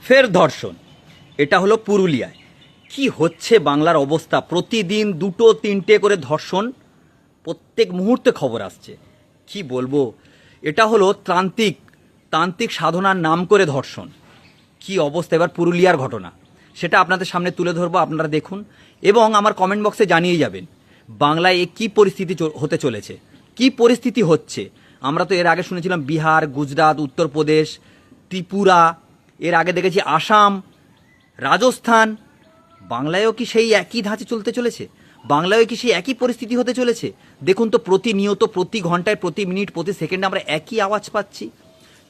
ফের ধর্ষণ। এটা হলো পুরুলিয়ায়। কি হচ্ছে বাংলার অবস্থা? প্রতিদিন দুটো তিনটে করে ধর্ষণ, প্রত্যেক মুহূর্তে খবর আসছে। কি বলবো, এটা হলো তান্ত্রিক সাধনার নাম করে ধর্ষণ। কি অবস্থা এবার পুরুলিয়ার ঘটনা, সেটা আপনাদের সামনে তুলে ধরবো, আপনারা দেখুন এবং আমার কমেন্ট বক্সে জানিয়ে যাবেন বাংলায় এ কী পরিস্থিতি হতে চলেছে, কি পরিস্থিতি হচ্ছে। আমরা তো এর আগে শুনেছিলাম বিহার, গুজরাট, উত্তরপ্রদেশ, ত্রিপুরা, এর আগে দেখেছি আসাম, রাজস্থান। বাংলায়ও কি সেই একই ধাঁচে চলতে চলেছে? বাংলায়ও কি সেই একই পরিস্থিতি হতে চলেছে? দেখুন তো, প্রতিনিয়ত, প্রতি ঘন্টায়, প্রতি মিনিট, প্রতি সেকেন্ডে আমরা একই আওয়াজ পাচ্ছি।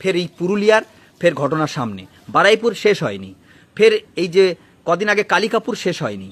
ফের এই পুরুলিয়ার ফের ঘটনার সামনে, বারাইপুর শেষ হয়নি, ফের এই যে কদিন আগে কালিকাপুর শেষ হয়নি,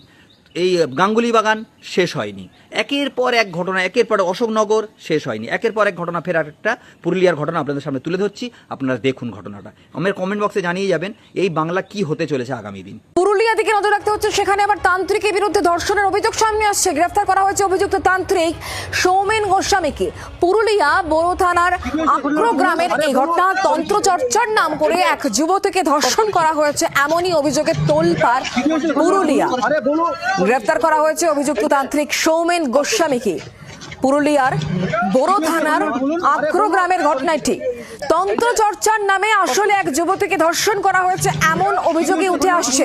এই গাঙ্গুলি বাগান শেষ হয়নি, একের পর এক ঘটনা, একের পর অশোকনগর শেষ হয়নি, একের পর এক ঘটনা, ফের আরেকটা পুরুলিয়ার ঘটনা আপনাদের সামনে তুলে ধরছি। আপনারা দেখুন ঘটনাটা, আমার কমেন্ট বক্সে জানিয়ে যাবেন এই বাংলা কি হতে চলেছে আগামী দিন। পুরুলিয়া দিকে নজর রাখতে হচ্ছে, সেখানে আবার তান্ত্রিকের বিরুদ্ধে ধর্ষণের অভিযোগ সামনে আসছে। গ্রেফতার করা হয়েছে অভিযুক্ত তান্ত্রিক সৌমেন গোস্বামীকে। পুরুলিয়া বড় থানার আক্রো গ্রামের এই ঘটনা। তন্ত্রচর্চার নাম করে এক যুবতীকে ধর্ষণ করা হয়েছে, এমনই অভিযোগে তোলপাড় পুরুলিয়া। গ্রেফতার করা হয়েছে অভিযুক্ত তান্ত্রিক সৌমেন গোস্বামীকে। পুরুলিয়ার বড় থানার আক্রো গ্রামের ঘটনাটি। তন্ত্রচর্চার নামে আসলে এক যুবতীকে ধর্ষণ করা হয়েছে, এমন অভিযোগে উঠে আসছে।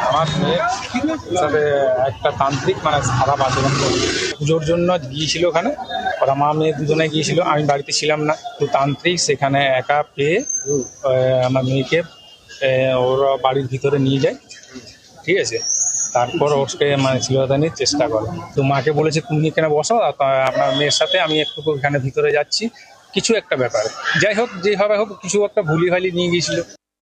আমার মেয়ের সাথে একটা তান্ত্রিক মানে খারাপ আচরণ পুজোর জন্য গিয়েছিল ওখানে। ওরা মা মেয়ে দুজনে গিয়েছিল, আমি বাড়িতে ছিলাম না। তো তান্ত্রিক সেখানে একা পেয়ে আমার মেয়েকে ওরা বাড়ির ভিতরে নিয়ে যায়, ঠিক আছে। তারপর ওকে মানে ছিলতানির চেষ্টা করে। তো মাকে বলেছে তুমি এখানে বসো, আপনার মেয়ের সাথে আমি একটু এখানে ভিতরে যাচ্ছি, কিছু একটা ব্যাপারে। যাই হোক, যেভাবে হোক কিছু একটা ভুলি ভালি নিয়ে গিয়েছিল।